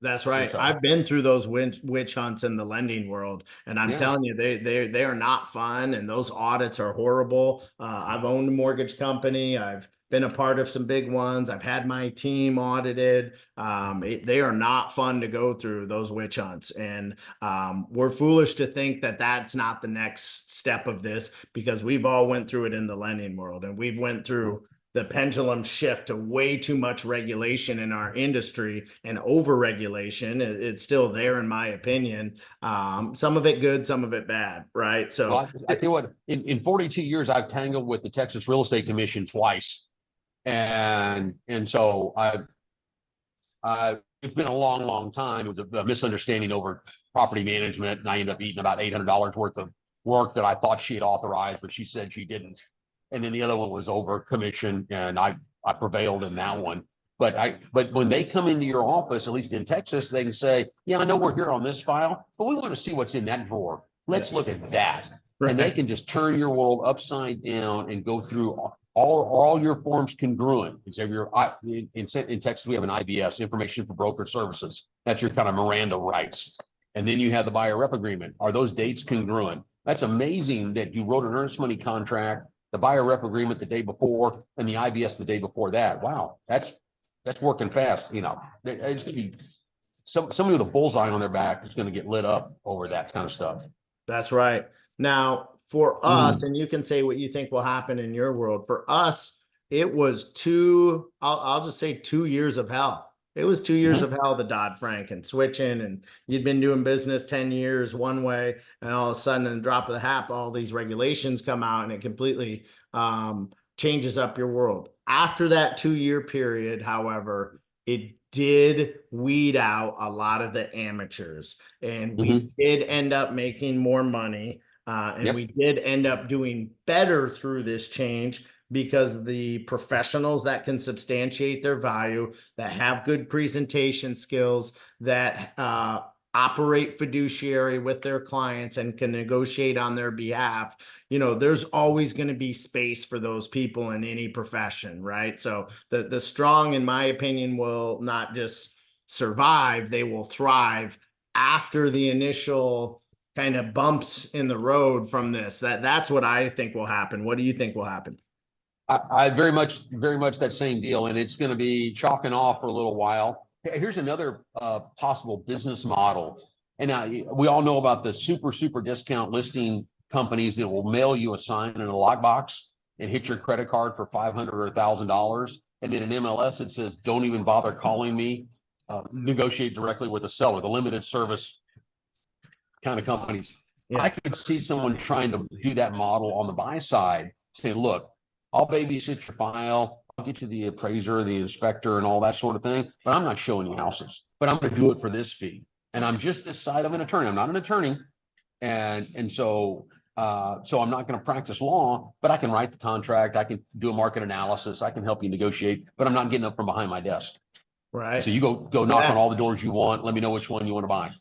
Speaker 1: That's
Speaker 2: And
Speaker 1: right.
Speaker 2: so,
Speaker 1: I've been through those witch hunts in the lending world, and I'm
Speaker 2: yeah.
Speaker 1: telling you, they are not fun, and those audits are horrible. I've owned a mortgage company. I've been a part of some big ones. I've had my team audited. They are not fun to go through those witch hunts, and we're foolish to think that that's not the next step of this because we've all went through it in the lending world, and we've went through the pendulum shift to way too much regulation in our industry and over regulation. It's still there, in my opinion. Some of it good, some of it bad, right? So,
Speaker 2: Well, I tell you what, in 42 years, I've tangled with the Texas Real Estate Commission twice. And so it's been a long, long time. It was a misunderstanding over property management, and I ended up eating about $800 worth of work that I thought she had authorized, but she said she didn't. And then the other one was over commission, and I prevailed in that one. But when they come into your office, at least in Texas, they can say, "Yeah, I know we're here on this file, but we want to see what's in that drawer.
Speaker 1: yeah,
Speaker 2: Let's look at that." And they
Speaker 1: right.
Speaker 2: can just turn your world upside down and go through all your forms congruent. Except in Texas, we have an IBS, Information for Broker Services. That's your kind of Miranda rights. And then you have the buyer rep agreement. Are those dates congruent? That's amazing that you wrote an earnest money contract, the buyer rep agreement the day before, and the IBS the day before that. Wow, that's working fast. It's gonna be somebody with a bullseye on their back is going to get lit up over that kind of stuff.
Speaker 1: That's right. Now, for us,
Speaker 2: Mm.
Speaker 1: and you can say what you think will happen in your world. For us, it was I'll just say 2 years of hell. It was 2 years of
Speaker 2: Mhm.
Speaker 1: hell, the Dodd-Frank and switching, and you'd been doing business 10 years one way, and all of a sudden, in a drop of the hat, all these regulations come out and it completely changes up your world. After that 2 year period, however, it did weed out a lot of the amateurs, and we
Speaker 2: Mhm.
Speaker 1: did end up making more money, and
Speaker 2: Yep.
Speaker 1: we did end up doing better through this change because the professionals that can substantiate their value, that have good presentation skills, that operate fiduciary with their clients and can negotiate on their behalf, there's always going to be space for those people in any profession, right? So the strong, in my opinion, will not just survive, they will thrive after the initial kind of bumps in the road from this. That's what I think will happen. What do you think will happen?
Speaker 2: I very much that same deal, and it's going to be chalking off for a little while. Here's another possible business model, and we all know about the super discount listing companies that will mail you a sign in a lockbox and hit your credit card for $500 or $1,000, and in an MLS it says, "Don't even bother calling me. Negotiate directly with the seller." The limited service kind of companies. I
Speaker 1: Yeah.
Speaker 2: could see someone trying to do that model on the buy side, saying, look, I'll babysit your file. I'll get you the appraiser, the inspector, and all that sort of thing. But I'm not showing you houses. But I'm going to do it for this fee. And I'm just this side of an attorney. I'm not an attorney. And so I'm not going to practice law, but I can write the contract. I can do a market analysis. I can help you negotiate, but I'm not getting up from behind my desk. So
Speaker 1: Right.
Speaker 2: you go knock on
Speaker 1: Yeah.
Speaker 2: all the doors you want. Let me know which one you want to buy.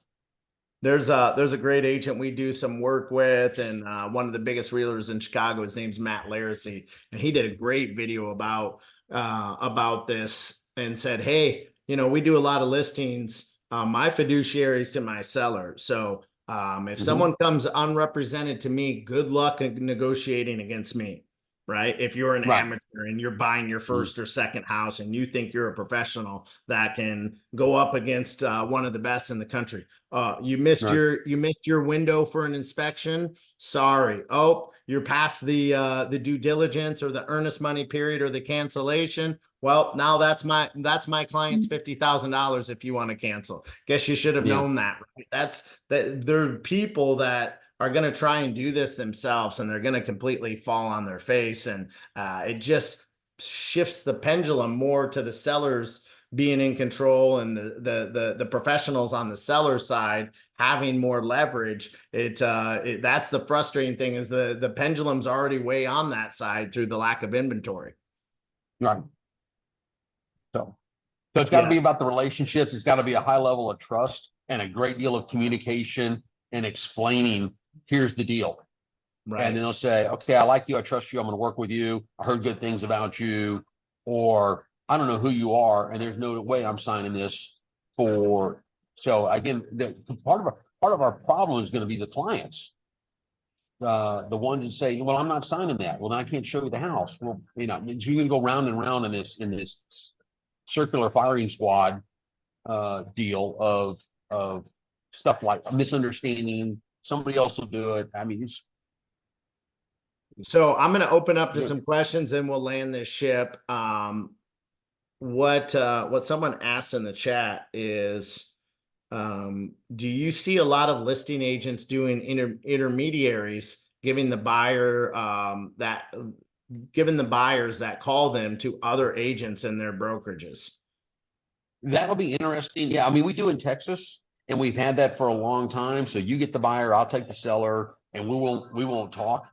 Speaker 1: There's a great agent we do some work with, and one of the biggest realtors in Chicago. His name's Matt Laracy, and he did a great video about this and said, "Hey, we do a lot of listings. My fiduciaries to my seller. So if
Speaker 2: Mm-hmm.
Speaker 1: someone comes unrepresented to me, good luck negotiating against me." Right. If you're an
Speaker 2: Right.
Speaker 1: amateur and you're buying your
Speaker 2: Mm-hmm.
Speaker 1: first or second house and you think you're a professional that can go up against one of the best in the country,
Speaker 2: Right.
Speaker 1: you missed your window for an inspection. Sorry. Oh, you're past the due diligence or the earnest money period or the cancellation. Well, now that's my client's $50,000 if you want to cancel. Guess you should have
Speaker 2: Yeah.
Speaker 1: known that. Right? That there are people that are going to try and do this themselves, and they're going to completely fall on their face, and it just shifts the pendulum more to the sellers being in control and the professionals on the seller side having more leverage. That's the frustrating thing, is the pendulum's already way on that side through the lack of inventory.
Speaker 2: Right. So it's got to
Speaker 1: Yeah.
Speaker 2: be about the relationships. It's got to be a high level of trust and a great deal of communication and explaining, here's the deal. And
Speaker 1: Right.
Speaker 2: then they'll say, okay, I like you. I trust you. I'm going to work with you. I heard good things about you. Or I don't know who you are. And there's no way I'm signing this for. So again, part of our problem is going to be the clients. The ones that say, well, I'm not signing that. Well, then I can't show you the house. Well, you're going to go round and round in this circular firing squad deal of stuff like a misunderstanding. Somebody else will do it. I mean,
Speaker 1: So I'm going to open up to
Speaker 2: it's
Speaker 1: some questions and we'll land this ship. What someone asked in the chat is, do you see a lot of listing agents doing intermediaries, giving the buyers that call them to other agents in their brokerages?
Speaker 2: that'll be interesting. Yeah, I mean, we do in Texas, and we've had that for a long time. So you get the buyer, I'll take the seller, and we won't talk.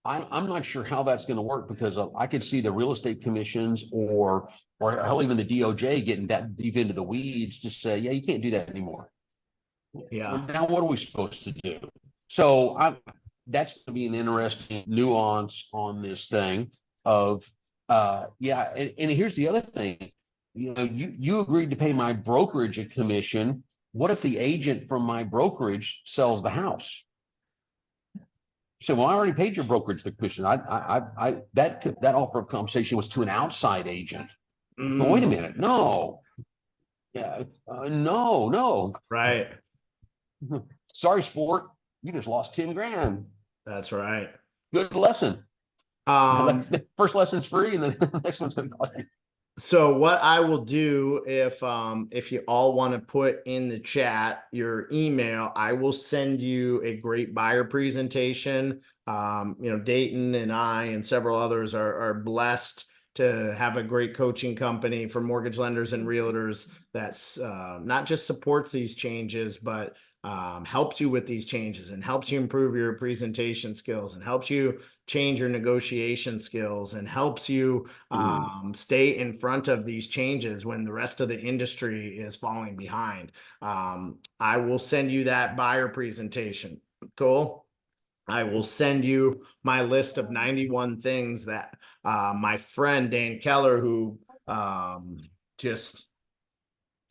Speaker 2: I'm not sure how that's going to work, because I could see the real estate commissions or hell, even the DOJ getting that deep into the weeds to say, yeah, you can't do that anymore.
Speaker 1: Yeah.
Speaker 2: Well, now what are we supposed to do? So that's going to be an interesting nuance on this thing of yeah, and here's the other thing. You agreed to pay my brokerage a commission. What if the agent from my brokerage sells the house? So, well, I already paid your brokerage the commission. That offer of compensation was to an outside agent. But wait a
Speaker 1: Mm,
Speaker 2: minute, no, yeah, no.
Speaker 1: right.
Speaker 2: Sorry, sport, you just lost 10 grand.
Speaker 1: That's right.
Speaker 2: Good lesson.
Speaker 1: Um,
Speaker 2: The first lesson's free, and then the next one's going to cost you.
Speaker 1: So what I will do, if you all want to put in the chat your email, I will send you a great buyer presentation. Dayton and I and several others are blessed to have a great coaching company for mortgage lenders and realtors that's not just supports these changes, but helps you with these changes and helps you improve your presentation skills and helps you change your negotiation skills and helps you stay in front of these changes when the rest of the industry is falling behind. I will send you that buyer presentation. Cool. I will send you my list of 91 things that my friend Dan Keller, who just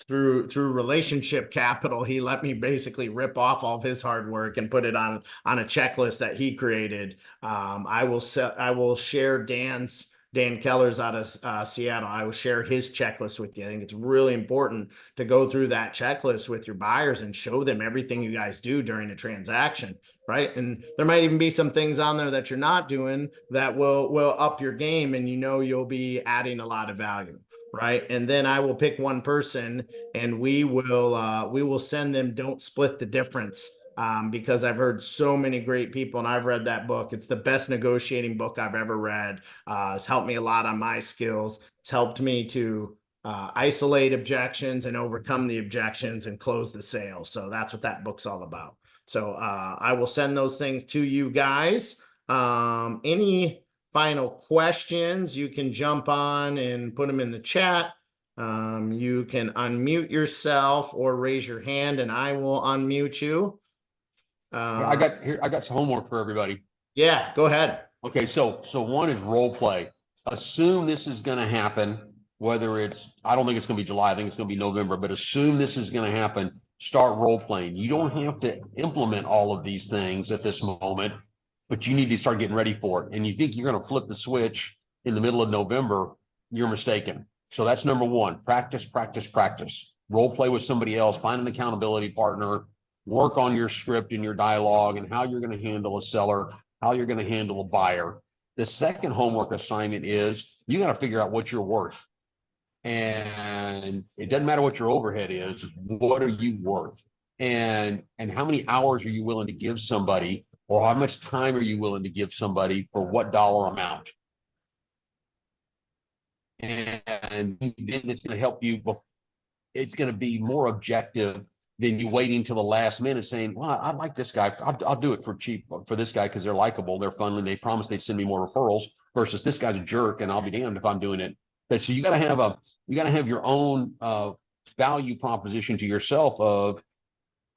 Speaker 1: through relationship capital, he let me basically rip off all of his hard work and put it on a checklist that he created. I will share Dan Keller's out of Seattle. I will share his checklist with you. I think it's really important to go through that checklist with your buyers and show them everything you guys do during a transaction, right? And there might even be some things on there that you're not doing that will up your game, and you'll be adding a lot of value. Right. And then I will pick one person and we will send them don't split the difference because I've heard so many great people, and I've read that book. It's the best negotiating book I've ever read. It's helped me a lot on my skills. It's helped me to isolate objections and overcome the objections and close the sale. So that's what that book's all about. So I will send those things to you guys. Any final questions, you can jump on and put them in the chat. You can unmute yourself or raise your hand and I will unmute you.
Speaker 2: I got some homework for everybody.
Speaker 1: Yeah, go ahead.
Speaker 2: Okay, so one is role play. Assume this is going to happen, whether I don't think it's going to be July, I think it's going to be November, but assume this is going to happen. Start role playing. You don't have to implement all of these things at this moment, but you need to start getting ready for it. And you think you're going to flip the switch in the middle of November, you're mistaken. So that's number one. Practice, practice, practice. Role play with somebody else, find an accountability partner, work on your script and your dialogue and how you're going to handle a seller, how you're going to handle a buyer. The second homework assignment is you got to figure out what you're worth. And it doesn't matter what your overhead is, what are you worth? And how many hours are you willing to give somebody, or how much time are you willing to give somebody for what dollar amount? And then it's going to help you. It's going to be more objective than you waiting till the last minute saying, well, I like this guy. I'll do it for cheap for this guy because they're likable, they're fun, and they promise they'd send me more referrals versus this guy's a jerk and I'll be damned if I'm doing it. But so you got to have your own value proposition to yourself of,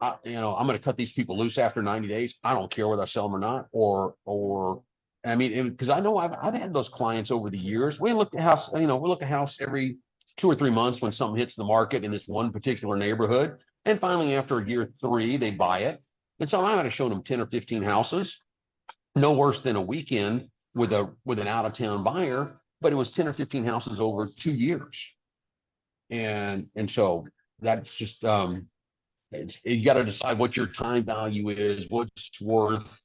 Speaker 2: I'm going to cut these people loose after 90 days. I don't care whether I sell them or not, or I mean, because I know I've had those clients over the years. We look at house, we look at house every 2 or 3 months when something hits the market in this one particular neighborhood. And finally, after year 3, they buy it. And so I might have shown them 10 or 15 houses, no worse than a weekend with an out of town buyer, but it was 10 or 15 houses over 2 years. And so that's just, you got to decide what your time value is, what's worth,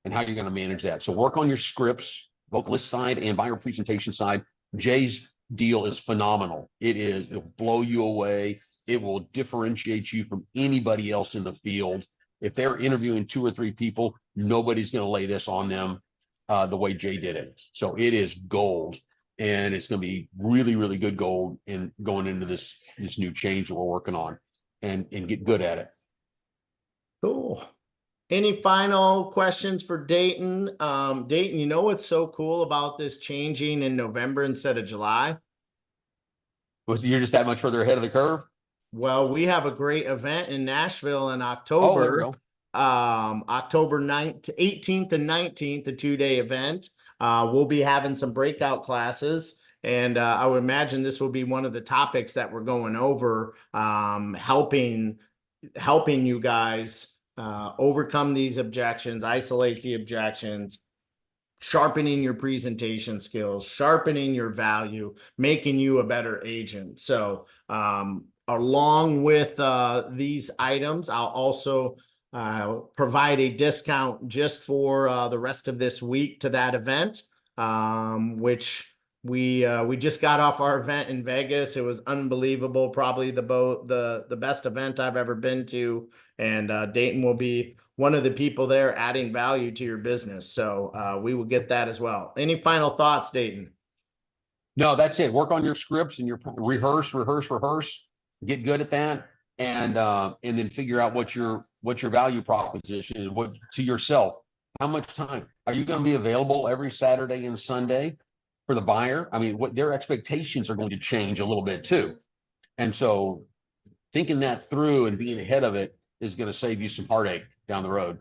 Speaker 2: and how you're going to manage that. So work on your scripts, both list side and buyer presentation side. Jay's deal is phenomenal. It'll blow you away. It will differentiate you from anybody else in the field. If they're interviewing 2 or 3 people, nobody's going to lay this on them the way Jay did it. So it is gold, and it's going to be really, really good gold in going into this new change that we're working on, and get good at it.
Speaker 1: Cool. Any final questions for Dayton? Dayton, you know what's so cool about this changing in November instead of July?
Speaker 2: You're just that much further ahead of the curve?
Speaker 1: Well, we have a great event in Nashville in
Speaker 2: Oh, there we
Speaker 1: October.
Speaker 2: go.
Speaker 1: October 9th, 18th and 19th, a 2-day event. We'll be having some breakout classes. And I would imagine this will be one of the topics that we're going over, helping you guys overcome these objections, isolate the objections, sharpening your presentation skills, sharpening your value, making you a better agent. So along with these items, I'll also provide a discount just for the rest of this week to that event, which we just got off our event in Vegas. It was unbelievable, probably the best event I've ever been to, and Dayton will be one of the people there adding value to your business. So we will get that as well. Any final thoughts, Dayton?
Speaker 2: No, that's it. Work on your scripts and your rehearse, get good at that, and then figure out what your value proposition is, what to yourself. How much time are you going to be available every Saturday and Sunday for the buyer? I mean, what their expectations are going to change a little bit too. And so thinking that through and being ahead of it is going to save you some heartache down the road.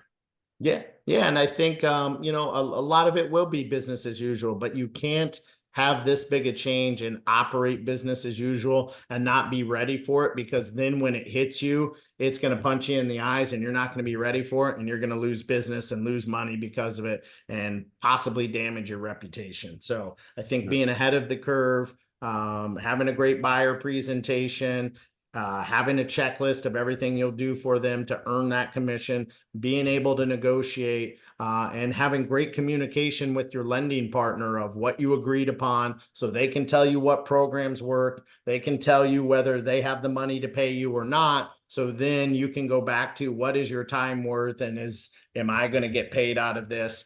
Speaker 1: Yeah. And I think, a lot of it will be business as usual, but you can't have this big a change and operate business as usual and not be ready for it, because then when it hits you, it's going to punch you in the eyes and you're not going to be ready for it, and you're going to lose business and lose money because of it and possibly damage your reputation. So I think being ahead of the curve, having a great buyer presentation, having a checklist of everything you'll do for them to earn that commission, being able to negotiate, and having great communication with your lending partner of what you agreed upon so they can tell you what programs work. They can tell you whether they have the money to pay you or not. So then you can go back to what is your time worth and am I going to get paid out of this?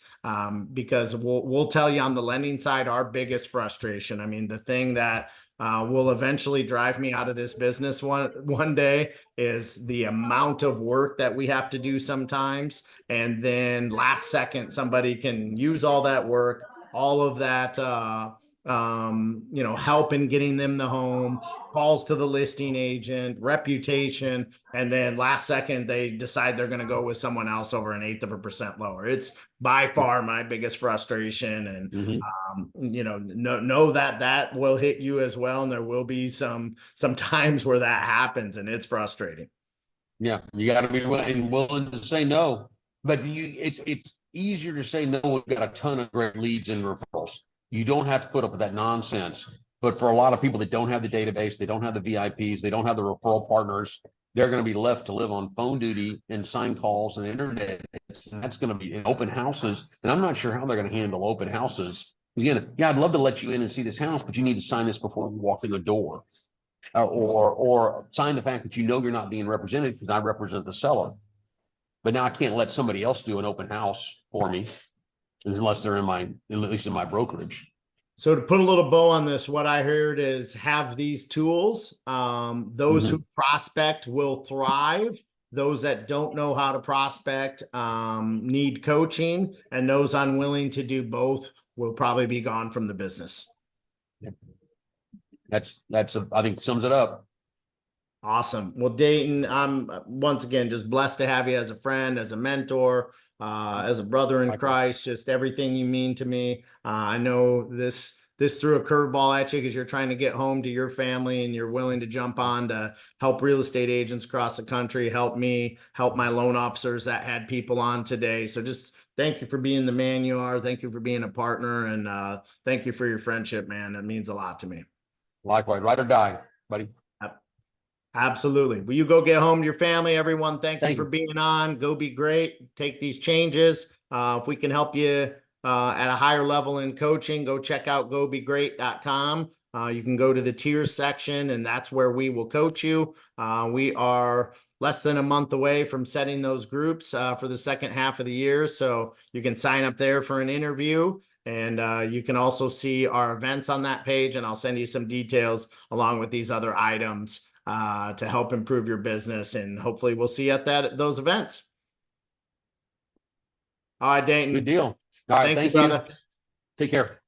Speaker 1: Because we'll tell you on the lending side, our biggest frustration. I mean, the thing that will eventually drive me out of this business one day is the amount of work that we have to do sometimes. And then last second, somebody can use all that work, all of that, help in getting them the home, calls to the listing agent, reputation, and then last second they decide they're going to go with someone else over 1/8% lower. It's by far my biggest frustration, and
Speaker 2: Mhm.
Speaker 1: know that that will hit you as well, and there will be some times where that happens, and it's frustrating.
Speaker 2: Yeah, you got to be willing to say no. But it's easier to say no when you've got a ton of great leads and referrals. You don't have to put up with that nonsense. But for a lot of people that don't have the database, they don't have the VIPs, they don't have the referral partners, they're going to be left to live on phone duty and sign calls and internet. And that's going to be in open houses. And I'm not sure how they're going to handle open houses. Again, yeah, I'd love to let you in and see this house, but you need to sign this before you walk in the door. Or sign the fact that you know you're not being represented because I represent the seller. But now I can't let somebody else do an open house for me unless they're at least in my brokerage.
Speaker 1: So to put a little bow on this, what I heard is have these tools. Those who prospect will thrive. Those that don't know how to prospect need coaching, and those unwilling to do both will probably be gone from the business.
Speaker 2: I think sums it up.
Speaker 1: Awesome. Well, Dayton, I'm once again just blessed to have you as a friend, as a mentor, as a brother in Christ, just everything you mean to me. I know this threw a curveball at you because you're trying to get home to your family and you're willing to jump on to help real estate agents across the country, help me, help my loan officers that had people on today. So just thank you for being the man you are. Thank you for being a partner, and thank you for your friendship, man. That means a lot to me.
Speaker 2: Likewise, ride or die, buddy.
Speaker 1: Absolutely. Will you go get home to your family, everyone? Thank you for
Speaker 2: You.
Speaker 1: being on. Go be great. Take these changes. If we can help you at a higher level in coaching, go check out gobegreat.com. You can go to the tiers section, and that's where we will coach you. We are less than a month away from setting those groups for the second half of the year. So you can sign up there for an interview. And you can also see our events on that page, and I'll send you some details along with these other items to help improve your business. And hopefully we'll see you at those events. All right, Dayton.
Speaker 2: Good deal. All right.
Speaker 1: Thank you,
Speaker 2: Thank you.
Speaker 1: brother.
Speaker 2: Take care.